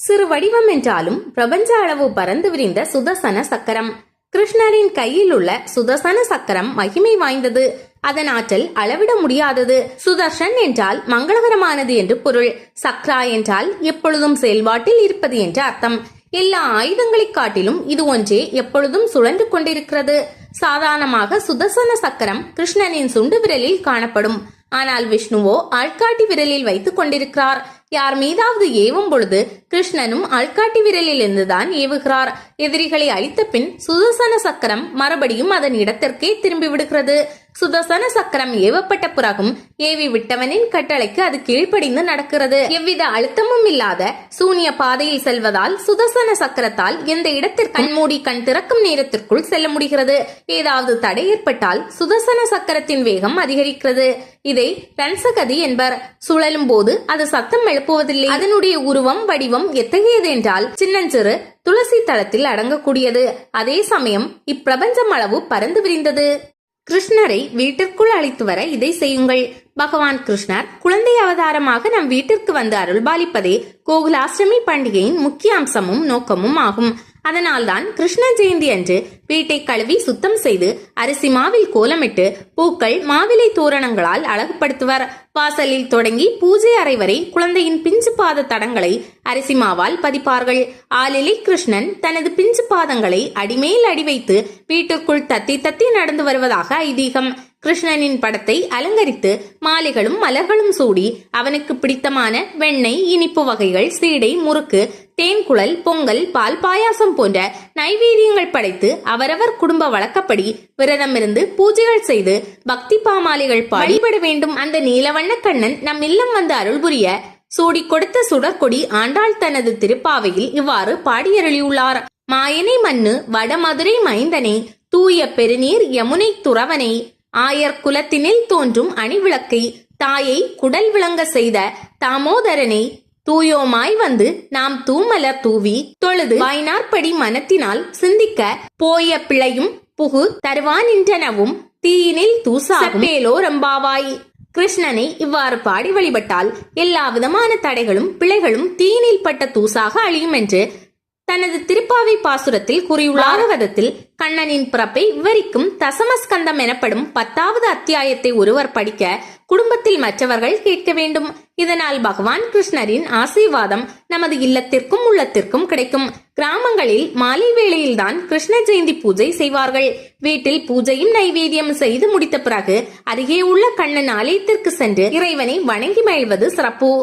சிறு வடிவம் என்றாலும் பிரபஞ்ச அளவு பறந்து விரிந்த சுதர்சன சக்கரம். கிருஷ்ணரின் கையில் உள்ள சுதர்சன சக்கரம் மகிமை வாய்ந்தது. அதன் ஆற்றல் அளவிட முடியாதது. சுதர்ஷன் என்றால் மங்களகரமானது என்று பொருள். சக்ரா என்றால் எப்பொழுதும் செயல்பாட்டில் இருப்பது என்று அர்த்தம். எல்லா ஆயுதங்களை காட்டிலும் இது ஒன்றே எப்பொழுதும் சுழன்று கொண்டிருக்கிறது. சாதாரணமாக சுதர்சன சக்கரம் கிருஷ்ணனின் சுண்டு விரலில் காணப்படும். ஆனால் விஷ்ணுவோ ஆள்காட்டி விரலில் வைத்துக் கொண்டிருக்கிறார். யார் மீதாவது ஏவும் பொழுது கிருஷ்ணனும் ஆள்காட்டி விரலில் இருந்துதான் ஏவுகிறார். எதிரிகளை அழித்த பின் சுதர்சன சக்கரம் மறுபடியும் அதன் இடத்திற்கே திரும்பி விடுகிறது. சுதர்சன சக்கரம் ஏவப்பட்ட பிறகும் ஏவி விட்டவனின் கட்டளைக்கு அது கீழ்ப்படிந்து நடக்கிறது. எவ்வித அழுத்தமும் இல்லாத சூனிய பாதையில் செல்வதால் சுதர்சன சக்கரத்தால் எந்த இடத்திற்கு கண்மூடி கண் திறக்கும் நேரத்திற்குள் செல்ல முடிகிறது. ஏதாவது தடை ஏற்பட்டால் சுதர்சன சக்கரத்தின் வேகம் அதிகரிக்கிறது. இதை ரன்சகதி என்பர். சுழலும் போது அது சத்தம் எழுப்புவதில்லை. அதனுடைய உருவம் வடிவம் எத்தகையது என்றால் சின்னஞ்சிறு துளசி தளத்தில் அடங்கக்கூடியது. அதே சமயம் இப்பிரபஞ்சம் அளவு பறந்து விரிந்தது. கிருஷ்ணரை வீட்டிற்குள் அழைத்து வர இதை செய்யுங்கள். பகவான் கிருஷ்ணர் குழந்தை அவதாரமாக நம் வீட்டிற்கு வந்து அருள்பாலிப்பதே கோகுலாஷ்டமி பண்டிகையின் முக்கிய அம்சமும் நோக்கமும் ஆகும். அதனால்தான் கிருஷ்ண ஜெயந்தி அன்று வீட்டை கழுவி சுத்தம் செய்து அரிசி மாவில் கோலமிட்டு பூக்கள் மாவிலை தோரணங்களால் அழகுபடுத்துவர். வாசலில் தொடங்கி பூஜை அறை வரை குழந்தையின் பிஞ்சு பாத தடங்களை அரிசி மாவால் பதிப்பார்கள். ஆலிலை கிருஷ்ணன் தனது பிஞ்சு பாதங்களை அடிமேல் அடி வைத்து வீட்டிற்குள் தத்தி தத்தி நடந்து வருவதாக ஐதீகம். கிருஷ்ணனின் படத்தை அலங்கரித்து மாலைகளும் மலர்களும் சூடி அவனுக்கு பிடித்தமான வெண்ணெய், இனிப்பு வகைகள், சீடை, முறுக்கு, தேன்குழல், பொங்கல், பால் பாயாசம் போன்ற நைவேத்தியங்கள் படைத்து அவரவர் குடும்ப வழக்கப்படி விரதம் இருந்து பூஜைகள் செய்து பக்தி பாமாலைகள் பாடிபட வேண்டும். அந்த நீலவண்ண கண்ணன் நம் இல்லம் வந்து அருள் புரிய சூடி கொடுத்த சுடற்கொடி ஆண்டாள் தனது திருப்பாவையில் இவ்வாறு பாடியருளியுள்ளார். மாயனை மண்ணு வடமதுரை மைந்தனை, தூய பெருநீர் யமுனை துறவனை, ஆயர் குலத்தினில் தோன்றும் அணிவிளக்கை, தாயை குடல் விளங்க செய்த தாமோதரனை, தூயோமாய் வந்து நாம் தூமலர் தூவி தொழுது வாய்நாற்படி மனத்தினால் சிந்திக்க போய பிழையும் புகு தருவானின்றனவும் தீயினில் தூசாகேலோ ரம்பாவாய். கிருஷ்ணனை இவ்வாறு பாடி வழிபட்டால் எல்லா விதமான தடைகளும் பிழைகளும் தீயினில் பட்ட தூசாக அழியும் என்று தனது திருப்பாவை பாசுரத்தில் கூறியுள்ளார். விதத்தில் கண்ணனின் பிறப்பை விவரிக்கும் தசமஸ்கந்தம் எனப்படும் 10வது அத்தியாயத்தை ஒருவர் படிக்க குடும்பத்தில் மற்றவர்கள் கேட்க வேண்டும். இதனால் பகவான் கிருஷ்ணரின் ஆசீர்வாதம் நமது இல்லத்திற்கும் உள்ளத்திற்கும் கிடைக்கும். கிராமங்களில் மாலை வேளையில்தான் கிருஷ்ண ஜெயந்தி பூஜை செய்வார்கள். வீட்டில் பூஜையும் நைவேத்தியம் செய்து முடித்த பிறகு அருகே உள்ள கண்ணன் ஆலயத்திற்கு சென்று இறைவனை வணங்கி மகிழ்வது சிறப்பு.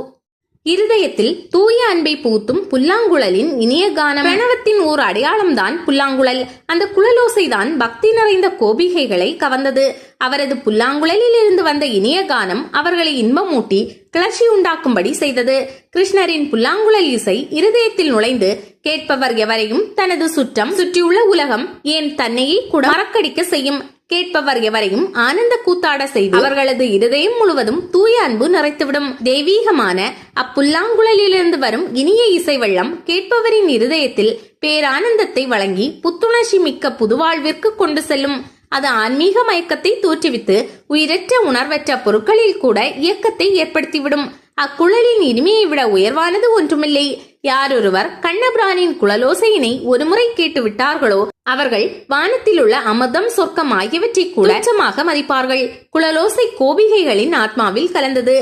இருதயத்தில் தூய அன்பை பூத்தும் புல்லாங்குழலின் இனிய கானம். பிரணவத்தின் ஓர் அடையாளம்தான் புல்லாங்குழல். அந்த குழலோசைதான் பக்தி நிறைந்த கோபிகைகளை கவர்ந்தது. அவரது புல்லாங்குழலில் இருந்து வந்த இனிய கானம் அவர்களை இன்பமூட்டி கிளர்ச்சி உண்டாக்கும்படி செய்தது. கிருஷ்ணரின் புல்லாங்குழல் இசை இருதயத்தில் நுழைந்து கேட்பவர் எவரையும் தனது சுற்றம் சுற்றியுள்ள உலகம் ஏன் தன்னையே கூட மறக்கடிக்க செய்யும். கேட்பவர் எவரையும் ஆனந்த கூத்தாட செய்து அவர்களது இருதயம் முழுவதும் தூய அன்பு நிறைத்துவிடும். தெய்வீகமான அப்புல்லாங்குழலிலிருந்து வரும் இனிய இசை வெள்ளம் கேட்பவரின் இருதயத்தில் பேரானந்தத்தை வழங்கி புத்துணர்ச்சி மிக்க புதுவாழ்விற்கு கொண்டு செல்லும். அது ஆன்மீக மயக்கத்தை தோற்றுவித்து உயிரற்ற உணர்வற்ற பொருட்களில் கூட இயக்கத்தை ஏற்படுத்திவிடும். அக்குழலின் இனிமையை விட உயர்வானது ஒன்றுமில்லை. யாரொருவர் கண்ணபிரானின் குழலோசையினை ஒருமுறை கேட்டு விட்டார்களோ அவர்கள் வானத்தில் உள்ள அமிர்தம், சொர்க்கம் ஆகியவற்றை கூட உச்சமாக மதிப்பார்கள். குழலோசை கோபிகைகளின் ஆத்மாவில் கலந்தது.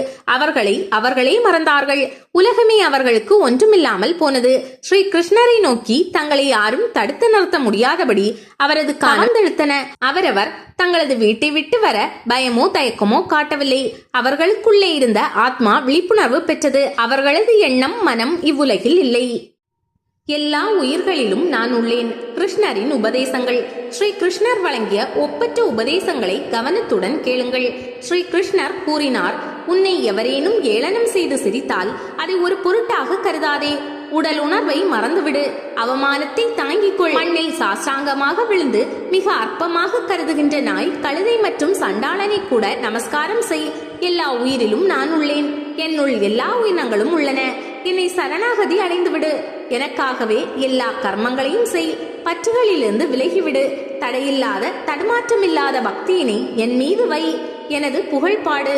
அவர்களே மறந்தார்கள். உலகமே அவர்களுக்கு ஒன்றுமில்லாமல் போனது. ஸ்ரீ கிருஷ்ணரை நோக்கி தங்களை யாரும் தடுத்து நிறுத்த முடியாதபடி அவரது காந்தெழுத்தன. அவரவர் தங்களது வீட்டை விட்டு வர பயமோ தயக்கமோ காட்டவில்லை. அவர்களுக்குள்ளே இருந்த ஆத்மா விழிப்புணர்வு பெற்றது. அவர்களது எண்ணம், மனம் இவ்வுலகில் இல்லை. எல்லா உயிர்களிலும் நான் உள்ளேன். கிருஷ்ணரின் உபதேசங்கள். ஸ்ரீ கிருஷ்ணர் வழங்கிய ஒப்பற்ற உபதேசங்களை கவனத்துடன் கேளுங்கள். ஸ்ரீ கிருஷ்ணர் கூறினார், உன்னை எவரேனும் ஏளனம் செய்து சிரித்தால் அதை ஒரு பொருட்டாக கருதாதே. உடல் உணர்வை மறந்துவிடு. அவமானத்தை தாங்கிக் கொள். மண்ணில் சாஸ்தாங்கமாக விழுந்து மிக அற்பமாக கருதுகின்ற நாய், கழுதை மற்றும் சண்டாளனை கூட நமஸ்காரம் செய். எல்லா உயிரிலும் நான் உள்ளேன். என்னுள் எல்லா உயிரினங்களும் உள்ளன. என்னை சரணாகதி அடைந்துவிடு. எனக்காகவே எல்லா கர்மங்களையும் செய். பற்றுகளிலிருந்து விலகிவிடு. தடையில்லாத தடுமாற்றமில்லாத பக்தியினை என் மீது வை. எனது புகழ்பாடு.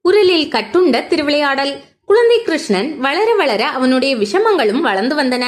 உரலில் கட்டுண்ட திருவிளையாடல். குழந்தை கிருஷ்ணன் வளர வளர அவனுடைய விஷமங்களும் வளர்ந்து வந்தன.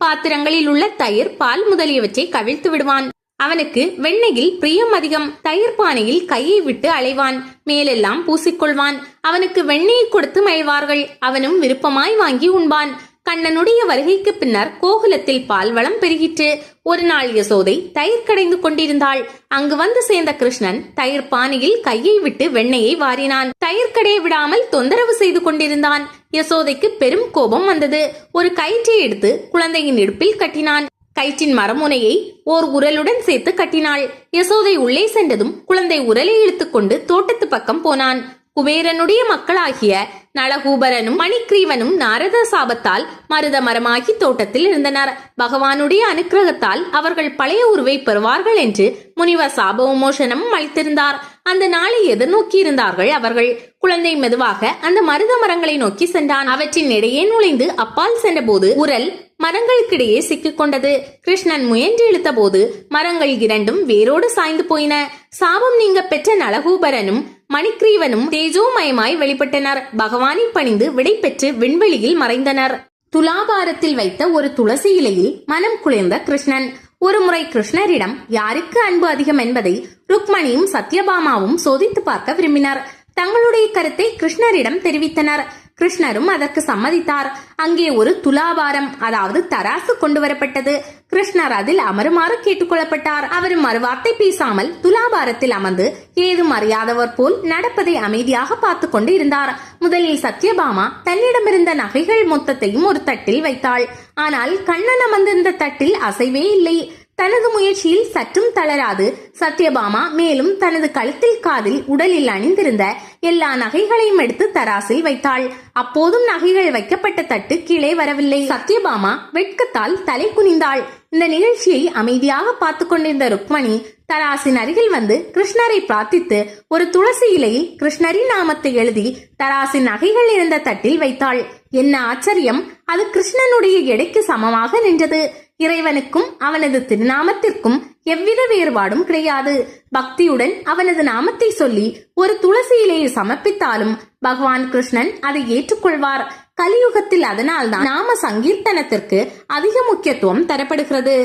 பாத்திரங்களில் உள்ள தயிர், பால் முதலியவற்றை கவிழ்த்து விடுவான். அவனுக்கு வெண்ணெயில் பிரியம் அதிகம். தயிர் பானையில் கையை விட்டு அலைவான். மேலெல்லாம் பூசிக்கொள்வான். அவனுக்கு வெண்ணெயை கொடுத்து மகிழ்வார்கள். அவனும் விருப்பமாய் வாங்கி உண்பான். கண்ணனுடைய வருகைக்கு பின்னர் கோகுலத்தில் பால் வளம் பெருகிற்று. ஒரு நாள் யசோதை தயிர் கடைந்து கொண்டிருந்தாள். அங்கு வந்து சேர்ந்த கிருஷ்ணன் தயிர் பானையில் கையை விட்டு வெண்ணெயை வாரினான். தயிர் கடைய விடாமல் தொந்தரவு செய்து கொண்டிருந்தான். யசோதைக்கு பெரும் கோபம் வந்தது. ஒரு கயிற்றை எடுத்து குழந்தையின் இடுப்பில் கட்டினான். கயிற்றின் மரமுனையை ஓர் உரலுடன் சேர்த்து கட்டினாள். யசோதை உள்ளே சென்றதும் குழந்தை உரலை இழுத்துக்கொண்டு தோட்டத்து பக்கம் போனான். குபேரனுடைய மக்களாகிய நளகூபரனும் மணிக்ரீவனும் நாரத சாபத்தால் மருத மரமாகி தோட்டத்தில் இருந்தனர். பகவானுடைய அனுக்கிரகத்தால் அவர்கள் பழைய உருவை பெறுவார்கள் என்று முனிவர் சாப விமோசனம் அளித்திருந்தார். அந்த நாளை எதிர்நோக்கி இருந்தார்கள் அவர்கள். குழந்தை மெதுவாக அந்த மருத மரங்களை நோக்கி சென்றான். அவற்றின் இடையே நுழைந்து அப்பால் சென்றபோது உரல் மரங்களுக்கிடையே சிக்கிக் கொண்டது. கிருஷ்ணன் முயன்று இழுத்த போது மரங்கள் இரண்டும் வேரோடு சாய்ந்து போயின. சாபம் நீங்க பெற்ற நளகூபரனும் மணிக்ரீவனும் தேஜோமயமாய் வெளிப்பட்டனர். பகவானை பணிந்து விடை பெற்று விண்வெளியில் மறைந்தனர். துலாபாரத்தில் வைத்த ஒரு துளசி இலையில் மனம் குளிர்ந்த கிருஷ்ணன் ஒருமுறை கிருஷ்ணரிடம் யாருக்கு அன்பு அதிகம் என்பதை ருக்மணியும் சத்யபாமாவும் சோதித்து பார்க்க விரும்பினர். தங்களுடைய கருத்தை கிருஷ்ணரிடம் தெரிவித்தனர். கிருஷ்ணரும் அதற்கு சம்மதித்தார். அங்கே ஒரு துலாபாரம், அதாவது தராசு கொண்டு வரப்பட்டது. கிருஷ்ணர் அதில் அமருமாறு கேட்டுக்கொள்ளப்பட்டார். அவர் மறுவார்த்தை பேசாமல் துலாபாரத்தில் அமர்ந்து ஏதும் அறியாதவர் போல் நடப்பதை அமைதியாக பார்த்து கொண்டு இருந்தார். முதலில் சத்யபாமா தன்னிடமிருந்த நகைகள் மொத்தத்தையும் ஒரு தட்டில் வைத்தாள். ஆனால் கண்ணன் அமர்ந்திருந்த தட்டில் அசைவே இல்லை. தனது முயற்சியில் சற்றும் தளராது சத்யபாமா மேலும் தனது கழுத்தில், காதில், உடலில் அணிந்திருந்த எல்லா நகைகளையும் எடுத்து தராசில் வைத்தாள். அப்போதும் நகைகள் வைக்கப்பட்ட தட்டு கீழே வரவில்லை. சத்யபாமா வெட்கத்தால் தலை குனிந்தாள். இந்த நிகழ்ச்சியை அமைதியாக பார்த்து கொண்டிருந்த ருக்மணி தராசின் அருகில் வந்து கிருஷ்ணரை பிரார்த்தித்து ஒரு துளசி இலையில் கிருஷ்ணரின் நாமத்தை எழுதி தராசின் நகைகள் இருந்த தட்டில் வைத்தாள். என்ன ஆச்சரியம்! அது கிருஷ்ணனுடைய எடைக்கு சமமாக நின்றது. இறைவனுக்கும் அவனது திருநாமத்திற்கும் எவ்வித வேறுபாடும் கிடையாது. பக்தியுடன் அவனது நாமத்தை சொல்லி ஒரு துளசி இலையை சமர்ப்பித்தாலும் பகவான் கிருஷ்ணன் அதை ஏற்றுக்கொள்வார். கலியுகத்தில் அதனால்தான் நாம சங்கீர்த்தனத்திற்கு அதிக முக்கியத்துவம் தரப்படுகிறது.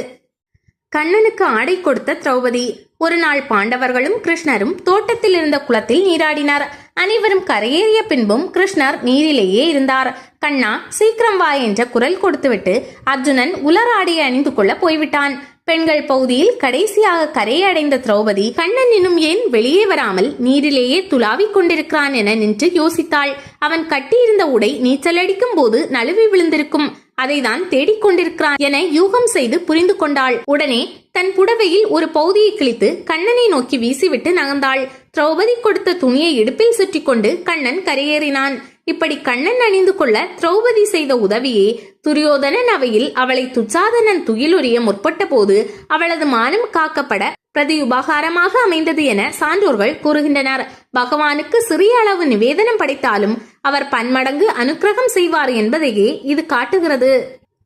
கண்ணனுக்கு ஆடை கொடுத்த திரௌபதி. ஒரு நாள் பாண்டவர்களும் கிருஷ்ணரும் தோட்டத்தில் இருந்த குளத்தில் நீராடினார். அனைவரும் கரையேறிய பின்பும் கிருஷ்ணர் நீரிலேயே இருந்தார். கண்ணா, சீக்கிரம் வா என்ற குரல் கொடுத்துவிட்டு அர்ஜுனன் உலராடியை அணிந்து கொள்ள போய்விட்டான். பெண்கள் பகுதியில் கடைசியாக கரையை அடைந்த திரௌபதி கண்ணன் இன்னும் ஏன் வெளியே வராமல் நீரிலேயே துளாவிக் கொண்டிருக்கிறான் என நின்று யோசித்தாள். அவன் கட்டியிருந்த உடை நீச்சலடிக்கும் போது நழுவி விழுந்திருக்கும். அதைதான் தேடிக்கொண்டிருக்கிறான் என யூகம் செய்து புரிந்து கொண்டாள். உடனே தன் புடவையில் ஒரு பகுதியை கிழித்து கண்ணனை நோக்கி வீசிவிட்டு நகர்ந்தாள். திரௌபதி கொடுத்த துணியை இடுப்பில் சுற்றி கொண்டு கண்ணன் கரையேறினான். இப்படி கண்ணன் அணிந்து கொள்ள திரௌபதி செய்த உதவியே துரியோதனன் அவையில் அவளை துச்சாதனன் துயிலுரிய முற்பட்ட போது அவளது மானம் காக்கப்பட பிரதியுபகாரமாக அமைந்தது என சான்றோர்கள் கூறுகின்றனர். பகவானுக்கு சிறிய அளவு நிவேதனம் படைத்தாலும் அவர் பன்மடங்கு அனுக்கிரகம் செய்வார் என்பதையே இது காட்டுகிறது.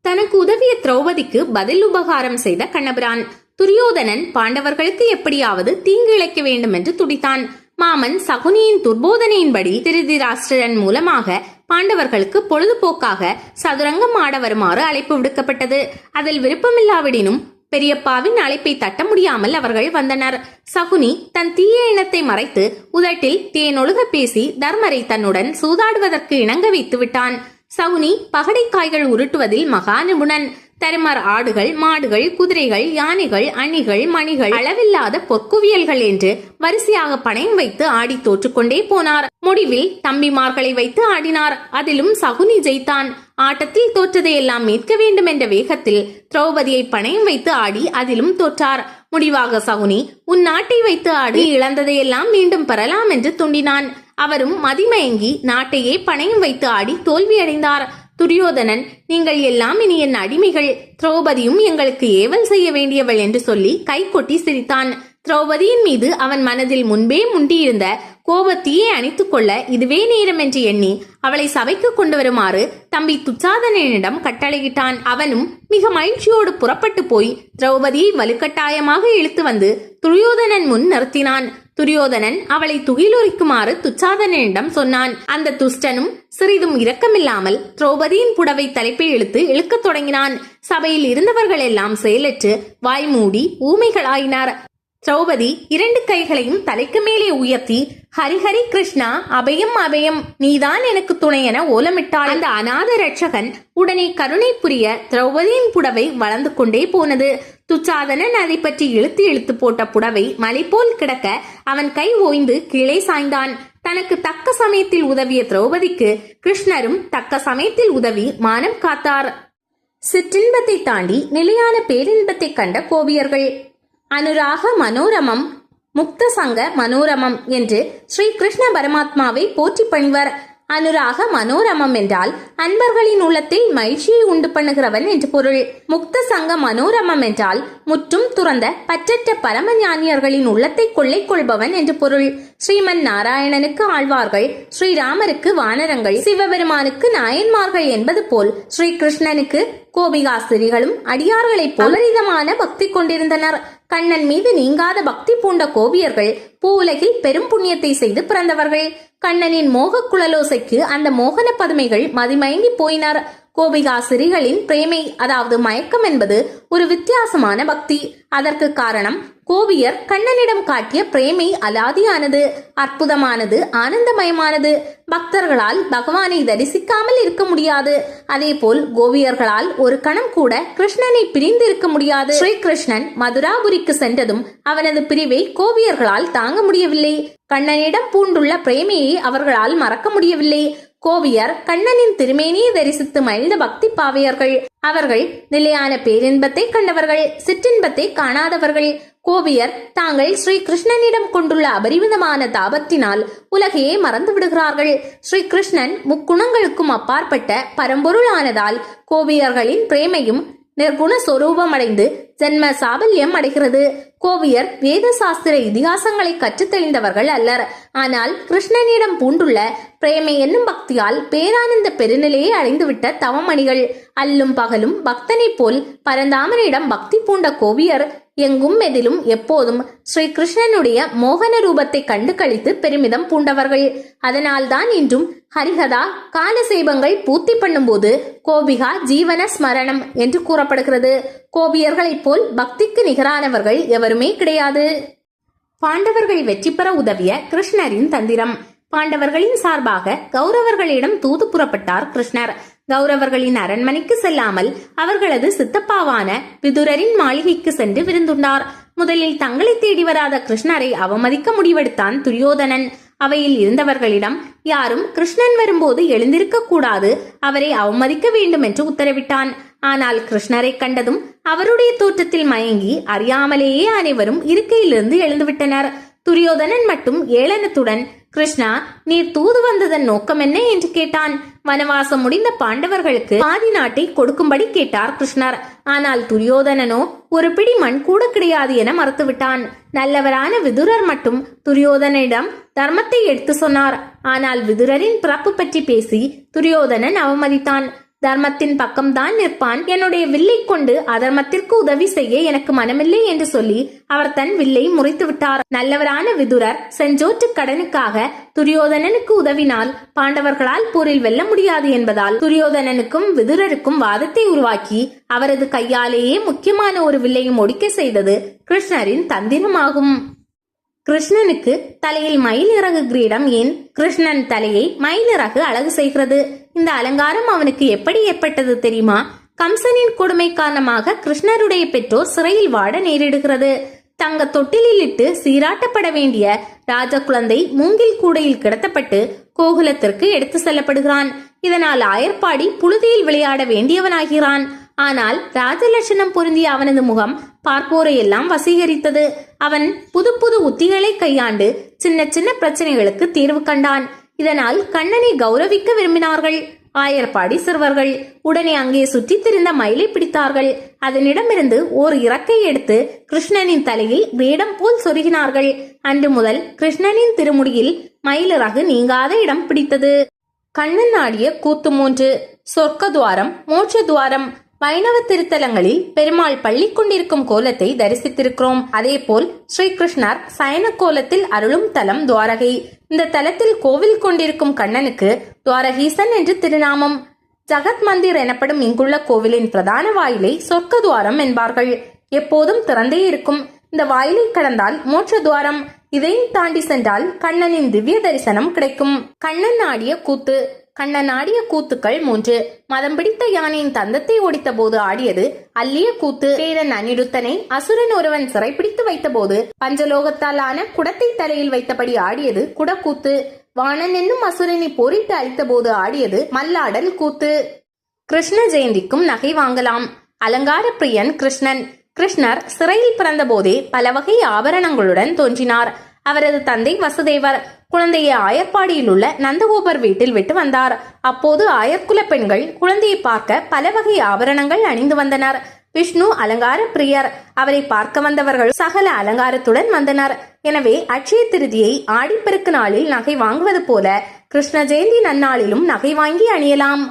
தனக்கு உதவிய திரௌபதிக்கு பதில் உபகாரம் செய்த கண்ணபிரான். துரியோதனன் பாண்டவர்களுக்கு எப்படியாவது தீங்கு இழைக்க வேண்டும் என்று துடித்தான். மாமன் சகுனியின் துர்போதனையின்படி திருதராஷ்டிரன் மூலமாக பாண்டவர்களுக்கு பொழுதுபோக்காக சதுரங்கம் ஆட வருமாறு அழைப்பு விடுக்கப்பட்டது. அதில் விருப்பமில்லாவிடினும் பெரியப்பாவின் அழைப்பை தட்ட முடியாமல் அவர்கள் வந்தனர். சகுனி தன் தீய எண்ணத்தை மறைத்து உதட்டில் தேனொழுக பேசி தர்மரை தன்னுடன் சூதாடுவதற்கு இணங்க வைத்து விட்டான். சகுனி பகடைக்காய்கள் உருட்டுவதில் மகா நிபுணன். தருமர் ஆடுகள், மாடுகள், குதிரைகள், யானைகள், அணிகள், மணிகள், அளவில்லாத பொற்குவியல்கள் என்று வரிசையாக பணயம் வைத்து ஆடி தோற்றுக்கொண்டே போனார். முடிவில் தம்பிமார்களை வைத்து ஆடினார். அதிலும் சகுனி ஜெயித்தான். ஆட்டத்தில் தோற்றதையெல்லாம் மீட்க வேண்டும் என்ற வேகத்தில் திரௌபதியை பணயம் வைத்து ஆடி அதிலும் தோற்றார். முடிவாக சகுனி, உன் நாட்டை வைத்து ஆடி இழந்ததையெல்லாம் மீண்டும் பெறலாம் என்று துண்டினான். அவரும் மதிமயங்கி நாட்டையே பணயம் வைத்து ஆடி தோல்வியடைந்தார். துரியோதனன், நீங்கள் எல்லாம் இனி என் அடிமைகள், திரௌபதியும் எங்களுக்கு ஏவல் செய்ய வேண்டியவள் என்று சொல்லி கை கொட்டி சிரித்தான். திரௌபதியின் மீது அவன் மனதில் முன்பே முண்டியிருந்த கோபத்தையே அணைத்துக் கொள்ள இதுவே நேரம் என்று எண்ணி அவளை சபைக்கு கொண்டு வருமாறு தம்பி துச்சாதனனிடம் கட்டளையிட்டான். அவனும் மிக மகிழ்ச்சியோடு புறப்பட்டு போய் திரௌபதியை வலுக்கட்டாயமாக இழுத்து வந்து துரியோதனன் முன் நிறுத்தினான். துரியோதனன் அவளை துகிலுரிக்குமாறு துச்சாதனனிடம் சொன்னான். அந்த துஷ்டனும் சிறிதும் இரக்கமில்லாமல் திரௌபதியின் புடவை தலைப்பை இழுக்கத் தொடங்கினான். சபையில் இருந்தவர்கள் எல்லாம் செயலற்று வாய்மூடி ஊமைகளாயினார். திரௌபதி 2 கைகளையும் தலைக்கு மேலே உயர்த்தி, ஹரிஹரி கிருஷ்ணா, அபயம் அபயம், நீதான் எனக்கு துணை என ஓலமிட்டாள். அந்த அநாத ரட்சகன் உடனே கருணை புரிய திரௌபதியின் புடவை வளர்ந்து கொண்டே போனது. துச்சாதனன் அதை பற்றி இழுத்து போட்ட புடவை மலை போல் கிடக்க அவன் கை ஓய்ந்து கீழே சாய்ந்தான். தனக்கு தக்க சமயத்தில் உதவிய திரௌபதிக்கு கிருஷ்ணரும் தக்க சமயத்தில் உதவி மானம் காத்தார். சிற்றின்பத்தை தாண்டி நிலையான பேரின்பத்தை கண்ட கோபியர்கள். அனுராக மனோரமம் முக்த சங்க மனோரமம் என்று ஸ்ரீ கிருஷ்ண பரமாத்மாவை போற்றி பணிவர். அனுராக மனோரமம் என்றால் அன்பர்களின் உள்ளத்தில் மகிழ்ச்சியை உண்டு பண்ணுகிறவன் என்று பொருள். முக்த சங்க மனோரமம் என்றால் முற்றும் துறந்த பற்றற்ற பரம ஞானியர்களின் உள்ளத்தை கொள்ளை கொள்பவன் என்று பொருள். ஸ்ரீமன் நாராயணனுக்கு ஆழ்வார்கள், ஸ்ரீராமருக்கு வானரங்கள், சிவபெருமானுக்கு நாயன்மார்கள் என்பது போல் ஸ்ரீ கிருஷ்ணனுக்கு கோபிகாஸ்திரிகளும் அடியார்களைப் போல் அபரிதமான பக்தி கொண்டிருந்தனர். கண்ணன் மீது நீங்காத பக்தி பூண்ட கோபியர்கள் பூவுலகில் பெரும் புண்ணியத்தை செய்து பிறந்தவர்கள். கண்ணனின் மோக குழலோசைக்கு அந்த மோகன பதுமைகள் மதிமயங்கி போயினர். கோபிகாசிரிகளின் பிரேமை, அதாவது மயக்கம் என்பது ஒரு வித்தியாசமான பக்தி. அதற்கு காரணம் கோபியர் கண்ணனிடம் காட்டிய பிரேமை அலாதியானது, அற்புதமானது, ஆனந்தமயமானது. பக்தர்களால் பகவானை தரிசிக்காமல் இருக்க முடியாது. அதே போல் கோபியர்களால் ஒரு கணம் கூட கிருஷ்ணனை பிரிந்து இருக்க முடியாது. ஸ்ரீ கிருஷ்ணன் மதுராபுரிக்கு சென்றதும் அவனது பிரிவை கோபியர்களால் தாங்க முடியவில்லை. கண்ணனிடம் பூண்டுள்ள பிரேமையை அவர்களால் மறக்க முடியவில்லை. கோபியர் கண்ணனின் திருமேனியை தரிசித்து மகிழ்ந்த பக்தி பாவையர்கள். அவர்கள் நிலையான பேரின்பத்தை கண்டவர்கள், சிற்றின்பத்தை காணாதவர்கள். கோபியர் தாங்கள் ஸ்ரீ கிருஷ்ணனிடம் கொண்டுள்ள அபரிமிதமான தாபத்தினால் உலகையே மறந்து விடுகிறார்கள். ஸ்ரீ கிருஷ்ணன் முக்குணங்களுக்கும் அப்பாற்பட்ட பரம்பொருளானதால் கோபியர்களின் பிரேமையும் நிர்குண சொரூபமடைந்து ஜென்ம சாபல்யம் அடைகிறது. கோபியர் வேத சாஸ்திர இதிகாசங்களை கற்றுத் தெளிந்தவர்கள் அல்லர். ஆனால் கிருஷ்ணனிடம் பூண்டுள்ள பிரேமை என்னும் பக்தியால் பேரானந்த பெருநிலையை அடைந்துவிட்ட தவமணிகள். அல்லும் பகலும் பக்தனை போல் பரந்தாமனிடம் பக்தி பூண்ட கோபியர் எங்கும் எதிலும் எப்போதும் ஸ்ரீ கிருஷ்ணனுடைய மோகன ரூபத்தை கண்டு கழித்து பெருமிதம் பூண்டவர்கள். அதனால்தான் இன்றும் ஹரிஹதா காலசேபங்கள் பூர்த்தி பண்ணும்போது கோபிகா ஜீவன ஸ்மரணம் என்று கூறப்படுகிறது. கோபியர்களைப் போல் பக்திக்கு நிகரானவர்கள் எவருமே கிடையாது. பாண்டவர்கள் வெற்றி பெற உதவிய கிருஷ்ணரின் தந்திரம். பாண்டவர்களின் சார்பாக கௌரவர்களிடம் தூது புறப்பட்டார் கிருஷ்ணர். கௌரவர்களின் அரண்மனைக்கு செல்லாமல் அவர்களது சித்தப்பாவான விதுரரின் மாளிகைக்கு சென்று விருந்துண்டார். முதலில் தங்களை தேடி வராத கிருஷ்ணரை அவமதிக்க முடிவெடுத்தான் துரியோதனன். அவையில் இருந்தவர்களிடம் யாரும் கிருஷ்ணன் வரும்போது எழுந்திருக்க கூடாது, அவரை அவமதிக்க வேண்டும் என்று உத்தரவிட்டான். ஆனால் கிருஷ்ணரை கண்டதும் அவருடைய தோற்றத்தில் மயங்கி அறியாமலேயே அனைவரும் இருக்கையிலிருந்து எழுந்துவிட்டனர். துரியோதனன் மட்டும் ஏளனத்துடன், கிருஷ்ணா, நீர் தூது வந்ததன் நோக்கம் என்ன என்று கேட்டான். வனவாசம் முடிந்த பாண்டவர்களுக்கு பாதி நாட்டை கொடுக்கும்படி கேட்டார் கிருஷ்ணர். ஆனால் துரியோதனனோ ஒரு பிடி மண் கூட கிடையாது என மறுத்துவிட்டான். நல்லவரான விதுரர் மட்டும் துரியோதனிடம் தர்மத்தை எடுத்து சொன்னார். ஆனால் விதுரரின் பிறப்பு பற்றி பேசி துரியோதனன் அவமதித்தான். தர்மத்தின் பக்கம்தான் நிற்பான், என்னுடைய வில்லை கொண்டு அதர்மத்திற்கு உதவி செய்ய எனக்கு மனமில்லை என்று சொல்லி அவர் தன் வில்லை முறித்து விட்டார். நல்லவரான விதுரர் செஞ்சோற்று கடனுக்காக துரியோதனனுக்கு உதவினால் பாண்டவர்களால் போரில் வெல்ல முடியாது என்பதால் துரியோதனனுக்கும் விதுரருக்கும் வாதத்தை உருவாக்கி அவரது கையாலேயே முக்கியமான ஒரு வில்லையும் ஒடிக்க செய்தது கிருஷ்ணரின் தந்திரமாகும். கிருஷ்ணனுக்கு தலையில் மயிலிறகு கிரீடம் ஏன்? கிருஷ்ணன் தலையை மயிலிறகு அழகு செய்கிறது. இந்த அலங்காரம் அவனுக்கு எப்படி ஏற்பட்டது தெரியுமா? கம்சனின் கொடுமை காரணமாக கிருஷ்ணருடைய பெற்றோர் சிறையில் வாட நேரிடுகிறது. தங்க தொட்டிலில் இட்டு சீராட்டப்பட வேண்டிய ராஜ குழந்தை மூங்கில் கூடையில் கிடத்தப்பட்டு கோகுலத்திற்கு எடுத்து செல்லப்படுகிறான். இதனால் ஆயர்பாடி புழுதியில் விளையாட வேண்டியவனாகிறான். ஆனால் ராஜலட்சணம் பொருந்திய அவனது முகம் பார்ப்போரை எல்லாம் வசீகரித்தது. அவன் புது புது உத்திகளை கையாண்டு சின்ன சின்ன பிரச்சனைகளுக்கு தீர்வு கண்டான். இதனால் கண்ணனை கௌரவிக்க விரும்பினார்கள். ஆயர்பாடி சிறுவர்கள் உடனே அங்கே சுற்றித் திரிந்த மயிலை பிடித்தார்கள். அதனிடமிருந்து ஓர் இறக்கை எடுத்து கிருஷ்ணனின் தலையில் வேடம் போல் சொருகினார்கள். அன்று முதல் கிருஷ்ணனின் திருமுடியில் மயிலிறகு நீங்காத இடம் பிடித்தது. கண்ணன் ஆடிய கூத்து 3. சொர்க்க துவாரம், மோட்ச துவாரம். வைணவ திருத்தலங்களில் பெருமாள் பள்ளி கொண்டிருக்கும் கோலத்தை தரிசித்திருக்கிறோம். அதே போல் ஸ்ரீகிருஷ்ணர் சயன கோலத்தில் அருளும் தலம் துவாரகை. இந்த தலத்தில் கோவில் கொண்டிருக்கும் கண்ணனுக்கு துவாரகீசன் என்று திருநாமம். ஜகத் மந்திர் எனப்படும் இங்குள்ள கோவிலின் பிரதான வாயிலை சொர்க்க துவாரம் என்பார்கள். எப்போதும் திறந்தே இருக்கும். இந்த வாயிலை கடந்தால் மோட்ச துவாரம். இதையும் தாண்டி சென்றால் கண்ணனின் திவ்ய தரிசனம் கிடைக்கும். கண்ணன் ஆடிய கூத்து. கண்ணன் ஆடிய கூத்துக்கள் 3. மதம் பிடித்த யானையின் தந்தத்தை ஒடித்த போது ஆடியது அல்லிய கூத்து. பேரன் அனிருத்தனை அசுரன் ஒருவன் சிறைப்பிடித்து வைத்த போது பஞ்சலோகத்தால் ஆன குடத்தை தலையில் வைத்தபடி ஆடியது குடக்கூத்து. வாணன் என்னும் அசுரனை போரிட்டு அழித்த போது ஆடியது மல்லாடல் கூத்து. கிருஷ்ண ஜெயந்திக்கும் நகை வாங்கலாம். அலங்கார பிரியன் கிருஷ்ணன். கிருஷ்ணர் சிறையில் பிறந்த போதே பல வகை ஆபரணங்களுடன் தோன்றினார். அவரது தந்தை வசுதேவர் குழந்தையை ஆயர்பாடியில் உள்ள நந்தகோபர் வீட்டில் விட்டு வந்தார். அப்போது ஆயர்குல பெண்கள் குழந்தையை பார்க்க பல வகை ஆபரணங்கள் அணிந்து வந்தனர். விஷ்ணு அலங்கார பிரியர். அவரை பார்க்க வந்தவர்கள் சகல அலங்காரத்துடன் வந்தனர். எனவே அட்சய திருதியை ஆடிப்பெருக்கு நாளில் நகை வாங்குவது போல கிருஷ்ண ஜெயந்தி நன்னாளிலும் நகை வாங்கி அணியலாம்.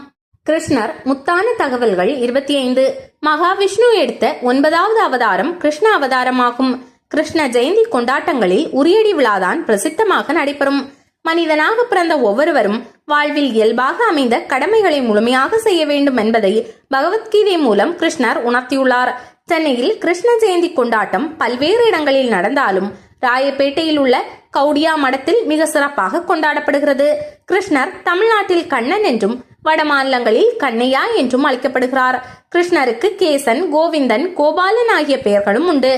கிருஷ்ணர் முத்தான தகவல்கள் 25. மகாவிஷ்ணு எடுத்த 9வது அவதாரம் கிருஷ்ண அவதாரமாகும். கிருஷ்ண ஜெயந்தி கொண்டாட்டங்களில் உரியடி விழாதான் பிரசித்தமாக நடைபெறும். மனிதனாக பிறந்த ஒவ்வொருவரும் வாழ்வில் இயல்பாக அமைந்த கடமைகளை முழுமையாக செய்ய வேண்டும் என்பதை பகவத்கீதை மூலம் கிருஷ்ணர் உணர்த்தியுள்ளார். சென்னையில் கிருஷ்ண ஜெயந்தி கொண்டாட்டம் பல்வேறு இடங்களில் நடந்தாலும் ராயப்பேட்டையில் உள்ள கவுடியா மடத்தில் மிக சிறப்பாக கொண்டாடப்படுகிறது. கிருஷ்ணர் தமிழ்நாட்டில் கண்ணன் என்றும் வட மாநிலங்களில் கண்ணையா என்றும் அழைக்கப்படுகிறார். கிருஷ்ணருக்கு கேசன், கோவிந்தன், கோபாலன் ஆகிய பெயர்களும் உண்டு.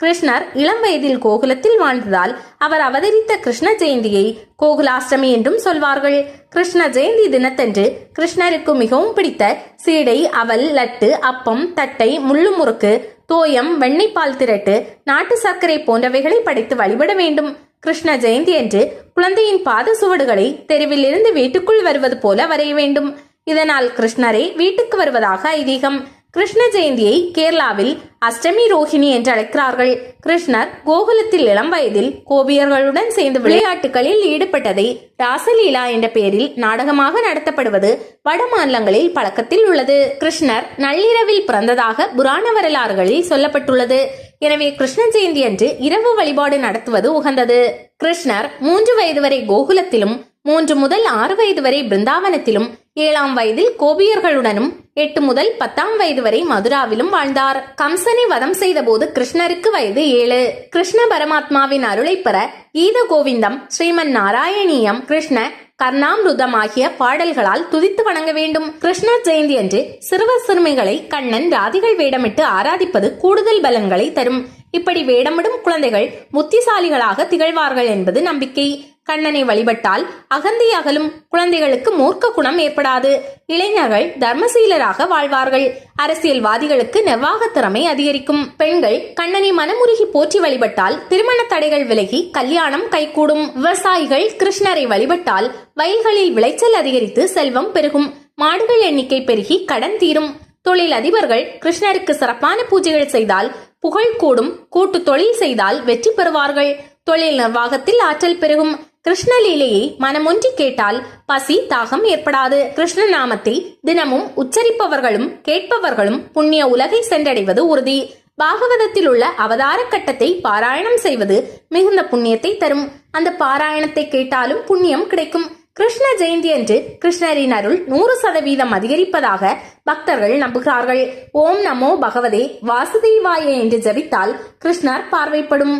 கிருஷ்ணர் இளம் வயதில் கோகுலத்தில் வாழ்ந்ததால் அவர் அவதரித்த கிருஷ்ண ஜெயந்தியை கோகுலாஷ்டமி என்றும் சொல்வார்கள். கிருஷ்ண ஜெயந்தி தினத்தன்று கிருஷ்ணருக்கு மிகவும் பிடித்த சீடை, அவல், லட்டு, அப்பம், தட்டை, முள்ளு முறுக்கு, தோயம், வெண்ணெய்ப்பால் திரட்டு, நாட்டு சர்க்கரை போன்றவைகளை படைத்து வழிபட வேண்டும். கிருஷ்ண ஜெயந்தி என்று குழந்தையின் பாத சுவடுகளை தெருவில் இருந்து வீட்டுக்குள் வருவது போல வரைய வேண்டும். இதனால் கிருஷ்ணரே வீட்டுக்கு வருவதாக ஐதீகம். கிருஷ்ண ஜெயந்தியை கேரளாவில் அஷ்டமி ரோஹிணி என்று அழைக்கிறார்கள். கிருஷ்ணர் கோகுலத்தில் இளம் வயதில் கோபியர்களுடன் சேர்ந்து விளையாட்டுகளில் ஈடுபட்டதை ராசலீலா என்ற பெயரில் நாடகமாக நடத்தப்படுவது வட மாநிலங்களில் பழக்கத்தில் உள்ளது. கிருஷ்ணர் நள்ளிரவில் பிறந்ததாக புராண வரலாறுகளில் சொல்லப்பட்டுள்ளது. எனவே கிருஷ்ண ஜெயந்தி அன்று இரவு வழிபாடு நடத்துவது உகந்தது. கிருஷ்ணர் 3 வயது வரை கோகுலத்திலும் 3 முதல் 6 வயது வரை பிருந்தாவனத்திலும் 7ஆம் வயதில் கோபியர்களுடனும் 8 முதல் 10ஆம் வயது வரை மதுராவிலும் வாழ்ந்தார். கம்சனை வதம் செய்த போது கிருஷ்ணருக்கு வயது 7. கிருஷ்ண பரமாத்மாவின் அருளை பெற கீத கோவிந்தம், ஸ்ரீமன் நாராயணியம், கிருஷ்ண கர்ணாமிருதம் ஆகிய பாடல்களால் துதித்து வணங்க வேண்டும். கிருஷ்ண ஜெயந்தி அன்று சிறுவர் சிறுமிகளை கண்ணன், ராதிகள் வேடமிட்டு ஆராதிப்பது கூடுதல் பலன்களை தரும். இப்படி வேடமிடும் குழந்தைகள் புத்திசாலிகளாக திகழ்வார்கள் என்பது நம்பிக்கை. கண்ணனை வழிபட்டால் அகந்தை அகலும். குழந்தைகளுக்கு மூர்க்க குணம் ஏற்படாது. இளைஞர்கள் தர்மசீலராக வாழ்வார்கள். அரசியல்வாதிகளுக்கு நிர்வாக திறமை அதிகரிக்கும். பெண்கள் கண்ணனை மனமுருகி போற்றி வழிபட்டால் திருமண தடைகள் விலகி கல்யாணம் கைகூடும். விவசாயிகள் கிருஷ்ணரை வழிபட்டால் வயல்களில் விளைச்சல் அதிகரித்து செல்வம் பெருகும். மாடுகள் எண்ணிக்கை பெருகி கடன் தீரும். தொழில் அதிபர்கள் கிருஷ்ணருக்கு சிறப்பான பூஜைகள் செய்தால் புகழ் கூடும். கூட்டு தொழில் செய்தால் வெற்றி பெறுவார்கள். தொழில் நிர்வாகத்தில் ஆற்றல் பெருகும். கிருஷ்ண லீலையை மனமொன்றி கேட்டால் பசி தாகம் ஏற்படாது. கிருஷ்ண நாமத்தை தினமும் உச்சரிப்பவர்களும் கேட்பவர்களும் புண்ணிய உலகை சென்றடைவது உறுதி. பாகவதத்தில் உள்ள அவதார கட்டத்தை பாராயணம் செய்வது மிகுந்த புண்ணியத்தை தரும். அந்த பாராயணத்தை கேட்டாலும் புண்ணியம் கிடைக்கும். கிருஷ்ண ஜெயந்தி அன்று கிருஷ்ணரின் அருள் 100% அதிகரிப்பதாக பக்தர்கள் நம்புகிறார்கள். ஓம் நமோ பகவதே வாசுதேவாய என்று ஜபித்தால் கிருஷ்ணர் பார்வைப்படும்.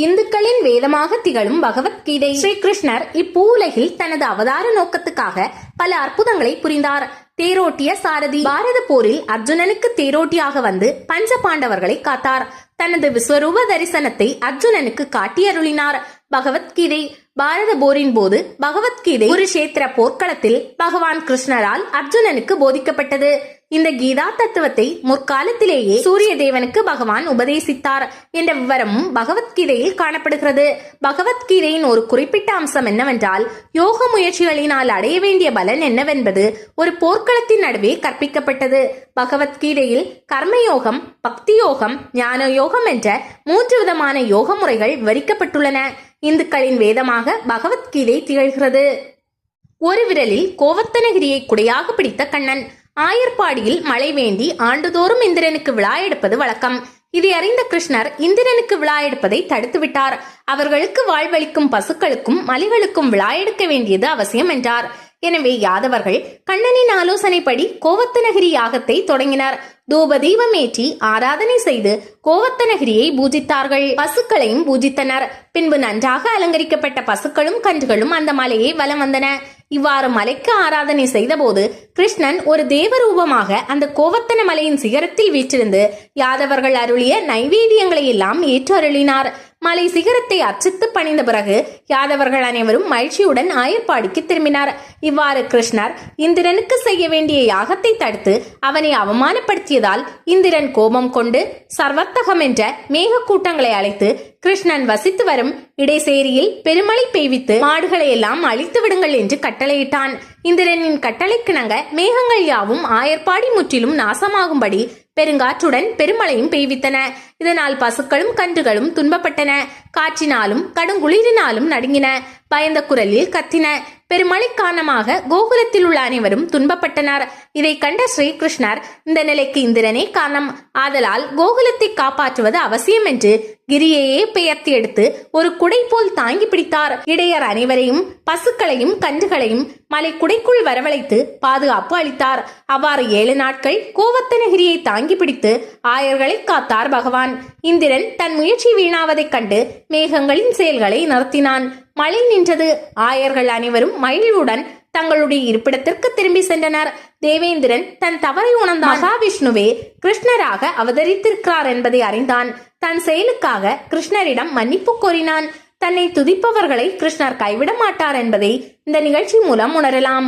இந்துக்களின் வேதமாக திகழும் பகவத்கீதை. ஸ்ரீகிருஷ்ணர் இப்பூவுலகில் தனது அவதார நோக்கத்துக்காக பல அற்புதங்களை புரிந்தார். தேரோட்டிய சாரதி. பாரத போரில் அர்ஜுனனுக்கு தேரோட்டியாக வந்து பஞ்ச பாண்டவர்களை காத்தார். தனது விஸ்வரூப தரிசனத்தை அர்ஜுனனுக்கு காட்டியருளினார். பகவத்கீதை. பாரத போரின் போது பகவத்கீதை குருஷேத்திர போர்க்களத்தில் பகவான் கிருஷ்ணரால் அர்ஜுனனுக்கு போதிக்கப்பட்டது. இந்த கீதா தத்துவத்தை முற்காலத்திலேயே சூரிய தேவனுக்கு பகவான் உபதேசித்தார் என்ற விவரமும் பகவத்கீதையில் காணப்படுகிறது. பகவத்கீதையின் ஒரு குறிப்பிட்ட அம்சம் என்னவென்றால், யோக முயற்சிகளினால் அடைய வேண்டிய பலன் என்னவென்பது ஒரு போர்க்களத்தின் நடுவே கற்பிக்கப்பட்டது. பகவத்கீதையில் கர்மயோகம், பக்தி யோகம், ஞான யோகம் என்ற 3 விதமான யோக முறைகள் விவரிக்கப்பட்டுள்ளன. இந்துக்களின் வேதமாக பகவத்கீதை திகழ்கிறது. ஒரு விரலில் கோவர்த்தனகிரியை குடையாக பிடித்த கண்ணன். ஆயர்பாடியில் மழை வேண்டி ஆண்டுதோறும் இந்திரனுக்கு விழா எடுப்பது வழக்கம். இதை அறிந்த கிருஷ்ணர் இந்திரனுக்கு விழா எடுப்பதை தடுத்து விட்டார். அவர்களுக்கு வாழ்வளிக்கும் பசுக்களுக்கும் மலிகளுக்கும் விழா எடுக்க வேண்டியது அவசியம் என்றார். எனவே யாதவர்கள் கண்ணனின் ஆலோசனைப்படி கோவர்த்தனகிரி யாகத்தை தொடங்கினர். தூப தீபம் ஏற்றி ஆராதனை செய்து கோவர்த்தனகிரியை பூஜித்தார்கள். பசுக்களையும் பூஜித்தனர். பின்பு நன்றாக அலங்கரிக்கப்பட்ட பசுக்களும் கன்றுகளும் அந்த மலையை வலம் வந்தன. இவ்வாறு மலைக்கு ஆராதனை செய்த போது கிருஷ்ணன் ஒரு தேவரூபமாக அந்த கோவர்த்தன மலையின் சிகரத்தில் வீற்றிருந்து யாதவர்கள் அருளிய நைவேத்தியங்களை எல்லாம் ஏற்று அருளினார். மலை சிகரத்தை அர்ச்சித்து பணிந்த பிறகு யாதவர்கள் அனைவரும் மகிழ்ச்சியுடன் ஆயர்பாடிக்கு திரும்பினார். இவ்வாறு கிருஷ்ணர் இந்திரனுக்கு செய்ய வேண்டிய யாகத்தை தடுத்து அவனை அவமானப்படுத்தியதால் இந்திரன் கோபம் கொண்டு சர்வத்தகம் என்ற மேக கூட்டங்களை அழைத்து கிருஷ்ணன் வசித்து வரும் இடைசேரியில் பெருமழை பெய்வித்து மாடுகளை எல்லாம் அழித்து விடுங்கள் என்று கட்டளையிட்டான். இந்திரனின் கட்டளைக்கிணங்க மேகங்கள் யாவும் ஆயர்பாடி முற்றிலும் நாசமாகும்படி பெருங்காற்றுடன் பெருமழையும் பெய்வித்தன. இதனால் பசுக்களும் கன்றுகளும் துன்பப்பட்டன. காற்றினாலும் கடுங்குளிரினாலும் நடுங்கின. பயந்த குரலில் கத்தின. பெருமழை காரணமாக கோகுலத்தில் உள்ள அனைவரும் துன்பப்பட்டனர். இதை கண்ட ஸ்ரீகிருஷ்ணர் இந்த நிலைக்கு இந்திரனே காரணம், ஆதலால் கோகுலத்தை காப்பாற்றுவது அவசியம் என்று கிரியையே பெயர்த்தி எடுத்து ஒரு குடை போல் தாங்கி பிடித்தார். இடையர் அனைவரையும் பசுக்களையும் கன்றுகளையும் மலை குடைக்குள் வரவழைத்து பாதுகாப்பு அளித்தார். அவ்வாறு 7 நாட்கள் கோவர்த்தனகிரியை தாங்கி பிடித்து ஆயர்களை காத்தார் பகவான். இந்திரன் தன் முயற்சி வீணாவதைக் கண்டு மேகங்களின் செயல்களை நிறுத்தினான். மழை நின்றது. ஆயர்கள் அனைவரும் மகிழ்வுடன் தங்களுடைய இருப்பிடத்திற்கு திரும்பி சென்றனர். தேவேந்திரன் தன் தவறை உணர்ந்த மகாவிஷ்ணுவே கிருஷ்ணராக அவதரித்திருக்கிறார் என்பதை அறிந்தான். தன் செயலுக்காக கிருஷ்ணரிடம் மன்னிப்பு கோரினான். தன்னை துதிப்பவர்களை கிருஷ்ணர் கைவிட மாட்டார் என்பதை இந்த நிகழ்ச்சி மூலம் உணரலாம்.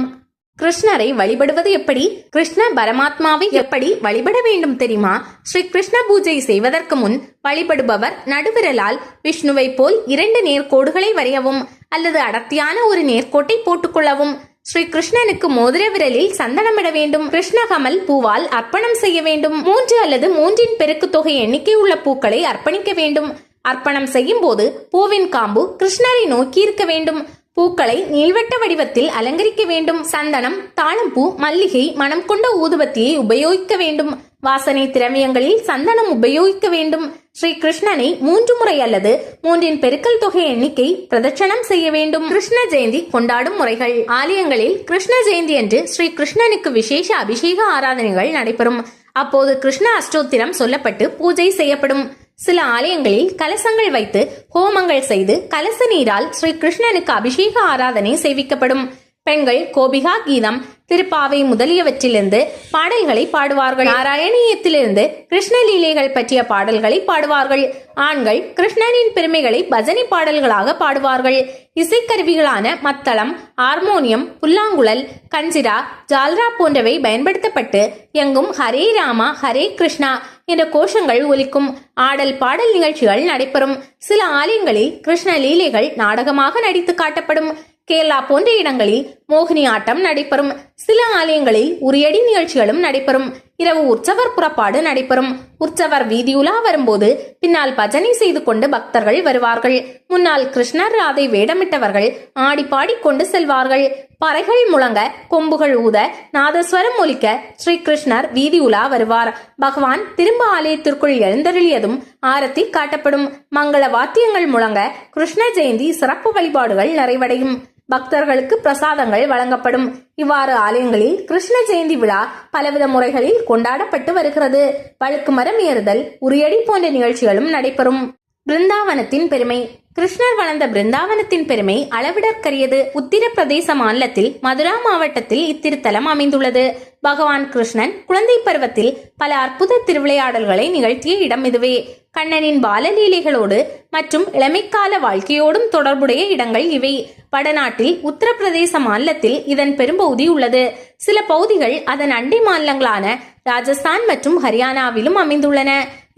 கிருஷ்ணரை வழிபடுவது எப்படி? கிருஷ்ண பரமாத்மாவை எப்படி வழிபட வேண்டும் தெரியுமா? ஸ்ரீ கிருஷ்ண பூஜை செய்வதற்கு முன் வழிபடுபவர் நடுவிரலால் விஷ்ணுவை போல் 2 நேர்கோடுகளை வரையவும் அல்லது அடர்த்தியான ஒரு நேர்கோட்டை போட்டுக்கொள்ளவும். ஸ்ரீ கிருஷ்ணனுக்கு மோதிர விரலில் சந்தனமிட வேண்டும். கிருஷ்ணகமல் பூவால் அர்ப்பணம் செய்ய வேண்டும். 3 அல்லது 3 பெருக்கு தொகை எண்ணிக்கை உள்ள பூக்களை அர்ப்பணிக்க வேண்டும். அர்ப்பணம் செய்யும் போது பூவின் காம்பு கிருஷ்ணரை நோக்கி இருக்க வேண்டும். பூக்களை நீள்வட்ட வடிவத்தில் அலங்கரிக்க வேண்டும். சந்தனம், தாழம்பூ, மல்லிகை, மனம் கொண்ட ஊதுபத்தியை உபயோகிக்க வேண்டும். வாசனை திரவியங்களில் சந்தனம் உபயோகிக்க வேண்டும். ஸ்ரீ கிருஷ்ணனை 3 முறை அல்லது 3 பெருக்கல் தொகை எண்ணிக்கை பிரதட்சணம் செய்ய வேண்டும். கிருஷ்ண ஜெயந்தி கொண்டாடும் முறைகள். ஆலயங்களில் கிருஷ்ண ஜெயந்தி என்று ஸ்ரீ கிருஷ்ணனுக்கு விசேஷ அபிஷேக ஆராதனைகள் நடைபெறும். அப்போது கிருஷ்ண அஷ்டோத்திரம் சொல்லப்பட்டு பூஜை செய்யப்படும். சில ஆலயங்களில் கலசங்கள் வைத்து ஹோமங்கள் செய்து கலச நீரால் ஸ்ரீ கிருஷ்ணனுக்கு அபிஷேக ஆராதனை செய்விக்கப்படும். பெண்கள் கோபிகா கீதம், திருப்பாவை முதலியவற்றிலிருந்து பாடல்களை பாடுவார்கள். நாராயணியத்திலிருந்து கிருஷ்ண லீலைகள் பற்றிய பாடல்களை பாடுவார்கள். ஆண்கள் கிருஷ்ணனின் பெருமைகளை பஜனை பாடல்களாக பாடுவார்கள். இசைக்கருவிகளான மத்தளம், ஹார்மோனியம், புல்லாங்குழல், கஞ்சிரா, ஜால்ரா போன்றவை பயன்படுத்தப்பட்டு எங்கும் ஹரே ராமா ஹரே கிருஷ்ணா என்ற கோஷங்கள் ஒலிக்கும். ஆடல் பாடல் நிகழ்ச்சிகள் நடைபெறும். சில ஆலயங்களில் கிருஷ்ண லீலைகள் நாடகமாக நடித்து காட்டப்படும். கேரளா போன்ற இடங்களில் மோகினி ஆட்டம் நடைபெறும். சில ஆலயங்களில் உரியடி நிகழ்ச்சிகளும் நடைபெறும். இரவு உற்சவர் புறப்பாடு நடைபெறும். உற்சவர் வீதியுலா வரும்போது பின்னால் பஜனை செய்து கொண்டு பக்தர்கள் வருவார்கள். முன்னால் கிருஷ்ணர் ராதை வேடமிட்டவர்கள் ஆடி பாடி கொண்டு செல்வார்கள். பறைகள் முழங்க, கொம்புகள் ஊத, நாதஸ்வரம் ஒலிக்க ஸ்ரீ கிருஷ்ணர் வீதி உலா வருவார். பகவான் திரும்ப ஆலயத்திற்குள் எழுந்தருளியதும் ஆரத்தி காட்டப்படும். மங்கள வாத்தியங்கள் முழங்க கிருஷ்ண ஜெயந்தி சிறப்பு வழிபாடுகள் நிறைவடையும். பக்தர்களுக்கு பிரசாதங்கள் வழங்கப்படும். இவ்வாறு ஆலயங்களில் கிருஷ்ண ஜெயந்தி விழா பலவித முறைகளில் கொண்டாடப்பட்டு வருகிறது. வழுக்கு மரம் ஏறுதல், உரியடி போன்ற நிகழ்ச்சிகளும் நடைபெறும். பிருந்தாவனத்தின் பெருமை. கிருஷ்ணர் வளர்ந்த பிருந்தாவனத்தின் பெருமை அளவிடற்கரியது. உத்தரப்பிரதேச மாநிலத்தில் மதுரா மாவட்டத்தில் இத்திருத்தலம் அமைந்துள்ளது. பகவான் கிருஷ்ணன் குழந்தை பருவத்தில் பல அற்புத திருவிளையாடல்களை நிகழ்த்திய இடம் இதுவே. கண்ணனின் பாலலீலைகளோடு மற்றும் இளமைக்கால வாழ்க்கையோடும் தொடர்புடைய இடங்கள் இவை. வடநாட்டில் உத்தரப்பிரதேச மாநிலத்தில் இதன் பெரும்பகுதி உள்ளது. சில பகுதிகள் அதன் அண்டை மாநிலங்களான ராஜஸ்தான் மற்றும் ஹரியானாவிலும் அமைந்துள்ளன.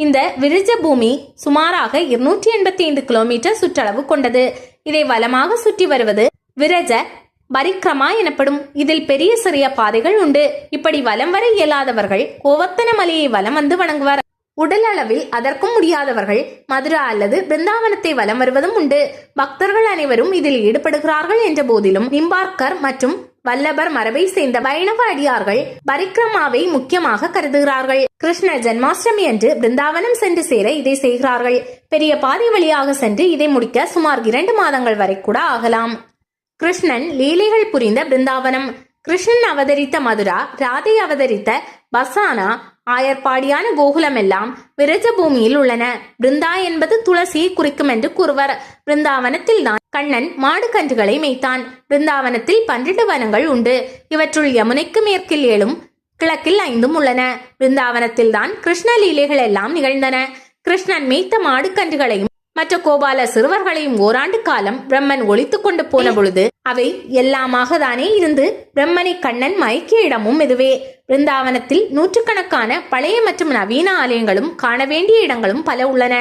இந்த விருஜ பூமி சுமாராக 285 கிலோமீட்டர் சுற்றளவு கொண்டது. இதை வலமாக சுற்றி வருவது விரஜ பரிக்ரமா எனப்படும். இதில் பெரிய சிறிய பாதைகள் உண்டு. இப்படி வலம் வர இயலாதவர்கள் கோவர்த்தன மலையை வலம் வந்து வணங்குவார். உடல் அளவில் அதற்கும் முடியாதவர்கள் மதுரா அல்லது பிருந்தாவனத்தை வலம் வருவதும் உண்டு. பக்தர்கள் அனைவரும் இதில் ஈடுபடுகிறார்கள் என்ற போதிலும் நிம்பார்கர் மற்றும் வல்லபர் மரபை சேர்ந்த வைணவ அடியார்கள் பரிக்ரமாவை முக்கியமாக கருதுகிறார்கள். கிருஷ்ண ஜென்மாஷ்டமி அன்று பிருந்தாவனம் சென்று சேர இதை செய்கிறார்கள். பெரிய பாதை வழியாக சென்று இதை முடிக்க சுமார் 2 மாதங்கள் வரை கூட ஆகலாம். கிருஷ்ணன் லீலைகள் புரிந்த பிருந்தாவனம். கிருஷ்ணன் அவதரித்த மதுரா, ராதை அவதரித்த பசானா, ஆயர்பாடியான கோகுலம் எல்லாம் விரஜ பூமியில் உள்ளன. பிருந்தா என்பது துளசியை குறிக்கும் என்று கூறுவர். பிருந்தாவனத்தில் தான் கண்ணன் மாடு கன்றுகளை மேய்த்தான். பிருந்தாவனத்தில் 12 வனங்கள் உண்டு. இவற்றுள் யமுனைக்கு மேற்கில் 7 கிழக்கில் 5 உள்ளன. பிருந்தாவனத்தில் தான் கிருஷ்ண லீலைகள் எல்லாம் நிகழ்ந்தன. கிருஷ்ணன் மேய்த்த மாடு கன்றுகளையும் மற்ற கோபால சிறுவர்களையும் ஓராண்டு காலம் பிரம்மன் ஒழித்து கொண்டு போன பொழுது அவை எல்லாமாக தானே இருந்து பிரம்மனை கண்ணன் மயக்கிய இடமும் இதுவே. பிருந்தாவனத்தில் நூற்றுக்கணக்கான பழைய மற்றும் நவீன ஆலயங்களும் காண வேண்டிய இடங்களும் பல உள்ளன.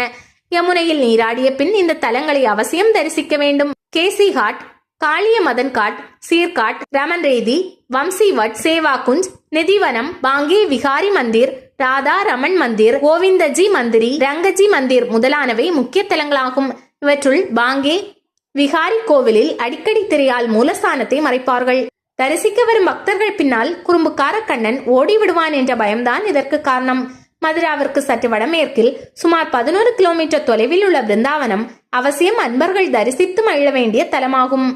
யமுனையில் நீராடிய பின் இந்த தலங்களை அவசியம் தரிசிக்க வேண்டும். கேசி காட், காளிய மதன் காட், சீர்காட், ரமன் ரேதி, வம்சிவட், சேவாகுஞ்ச், நிதிவனம், பாங்கே விகாரி மந்திர், ராதா ரமன் மந்திர், கோவிந்தஜி மந்திரி, ரங்கஜி மந்திர் முதலானவை முக்கிய தலங்களாகும். இவற்றுள் பாங்கே விகாரி கோவிலில் அடிக்கடி திரையால் மூலஸ்தானத்தை மறைப்பார்கள். தரிசிக்க வரும் பக்தர்கள் பின்னால் குறும்புக்கார கண்ணன் ஓடிவிடுவான் என்ற பயம்தான் இதற்கு காரணம். மதுராவிற்கு சற்று வடமேற்கில் சுமார் 11 கிலோமீட்டர் தொலைவில் உள்ள பிருந்தாவனம் அவசியம் அன்பர்கள் தரிசித்து மகிழ வேண்டிய தலமாகும்.